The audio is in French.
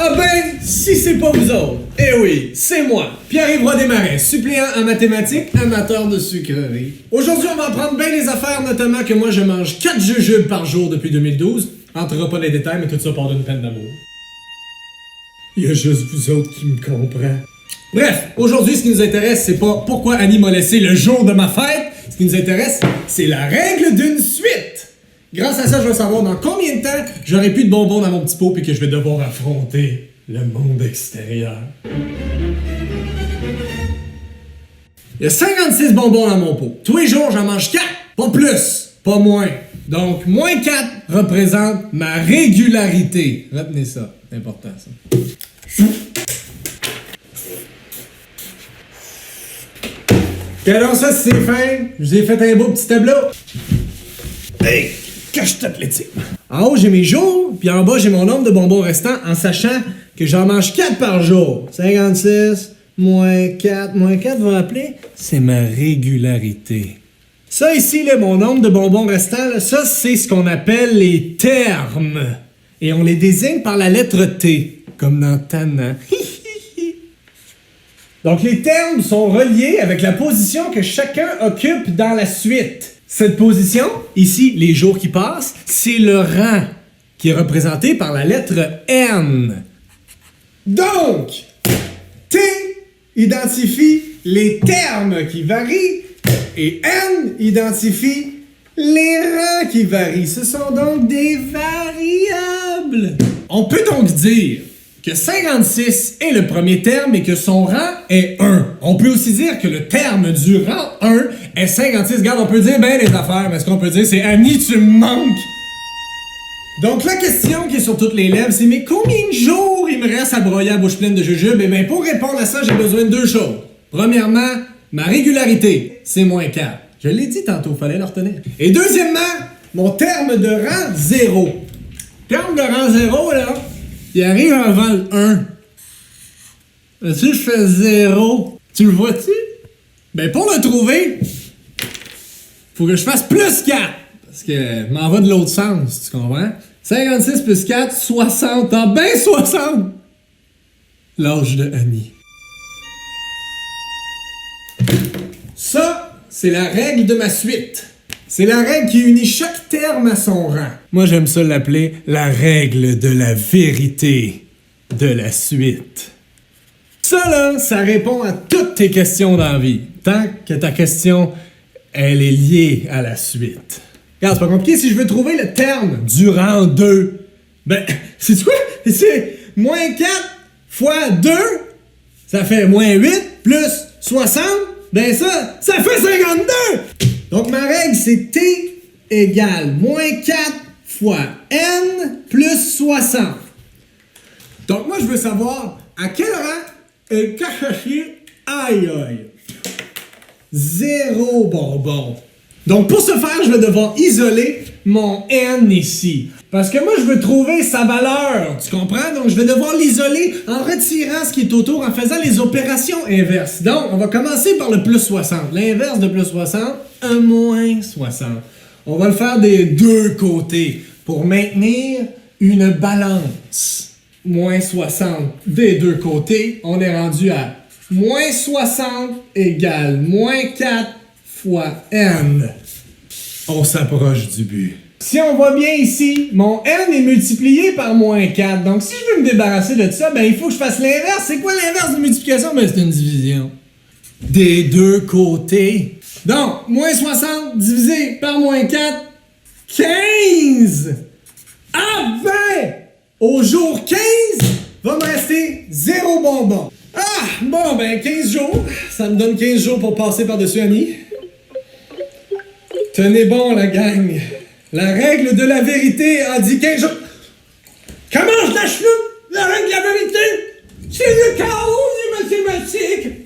Ah ben, si c'est pas vous autres. Eh oui, c'est moi, Pierre-Yves Roy Desmarais, suppléant en mathématiques, amateur de sucreries. Aujourd'hui, on va apprendre bien les affaires, notamment que moi je mange 4 jujubes par jour depuis 2012. Entrera pas les détails, mais tout ça part d'une peine d'amour. Il y a juste vous autres qui me comprenez. Bref, aujourd'hui, ce qui nous intéresse, c'est pas pourquoi Annie m'a laissé le jour de ma fête. Ce qui nous intéresse, c'est la règle d'une suite. Grâce à ça, je vais savoir dans combien de temps j'aurai plus de bonbons dans mon petit pot et que je vais devoir affronter le monde extérieur. Il y a 56 bonbons dans mon pot. Tous les jours, j'en mange 4. Pas plus, pas moins. Donc, moins 4 représente ma régularité. Retenez ça, c'est important ça. Et alors ça, c'est fin. Je vous ai fait un beau petit tableau. Hey, cache athlétique. En haut, j'ai mes jours, puis en bas, j'ai mon nombre de bonbons restants en sachant que j'en mange 4 par jour. 56, moins 4. Moins 4, vous vous rappelez? C'est ma régularité. Ça ici, là, mon nombre de bonbons restants, là, ça, c'est ce qu'on appelle les termes. Et on les désigne par la lettre T, comme dans Tana. Donc, les termes sont reliés avec la position que chacun occupe dans la suite. Cette position, ici, les jours qui passent, c'est le rang qui est représenté par la lettre N. Donc, T identifie les termes qui varient et N identifie les rangs qui varient. Ce sont donc des variables. On peut donc dire que 56 est le premier terme et que son rang est 1. On peut aussi dire que le terme du rang 1 est 56. Regarde, on peut dire ben les affaires, mais ce qu'on peut dire, c'est Annie, tu me manques. Donc la question qui est sur toutes les lèvres, c'est mais combien de jours il me reste à broyer à bouche pleine de jujubes? Et bien pour répondre à ça, j'ai besoin de 2 choses. Premièrement, ma régularité, c'est moins 4. Je l'ai dit tantôt, fallait le retenir. Et deuxièmement, mon terme de rang 0. Terme de rang 0, là, il arrive avant le 1. Si je fais 0, tu le vois-tu? Ben pour le trouver, faut que je fasse plus 4. Parce que je m'en va de l'autre sens, tu comprends? 56 plus 4, 60. Ah ben 60! L'âge de Annie. Ça, c'est la règle de ma suite. C'est la règle qui unit chaque terme à son rang. Moi, j'aime ça l'appeler la règle de la vérité de la suite. Ça, là, ça répond à toutes tes questions dans la vie. Tant que ta question, elle est liée à la suite. Regarde, c'est pas compliqué. Si je veux trouver le terme du rang 2, ben, c'est quoi? C'est moins 4 fois 2, ça fait moins 8 plus 60. Ben ça fait 52! Donc ma règle, c'est T égale moins 4 fois N plus 60. Donc moi, je veux savoir à quel rang est caché aïe aïe. 0 bonbon. Donc pour ce faire, je vais devoir isoler mon N ici. Parce que moi, je veux trouver sa valeur, tu comprends? Donc je vais devoir l'isoler en retirant ce qui est autour, en faisant les opérations inverses. Donc, on va commencer par le plus 60. L'inverse de plus 60, un moins 60. On va le faire des deux côtés pour maintenir une balance. Moins 60 des deux côtés, on est rendu à moins 60 égale moins 4 fois N. On s'approche du but. Si on voit bien ici, mon N est multiplié par moins 4. Donc, si je veux me débarrasser de ça, ben il faut que je fasse l'inverse. C'est quoi l'inverse de multiplication? Ben, c'est une division. Des deux côtés. Donc, moins 60 divisé par moins 4, 15! Ah ben! Au jour 15, va me rester 0 bonbon. Ah! Bon, ben 15 jours. Ça me donne 15 jours pour passer par-dessus Annie. Tenez bon, la gang. La règle de la vérité a dit 15 jours. Comment je lâche le? La règle de la vérité, c'est le chaos des mathématiques.